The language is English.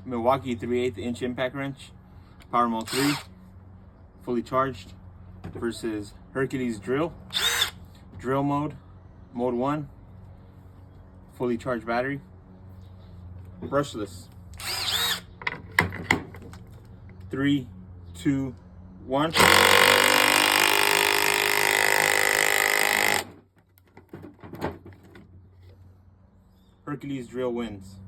Milwaukee 3/8 inch impact wrench, power mode 3, fully charged, versus Hercules drill mode, mode 1, fully charged battery, brushless. 3, 2, 1. Hercules drill wins.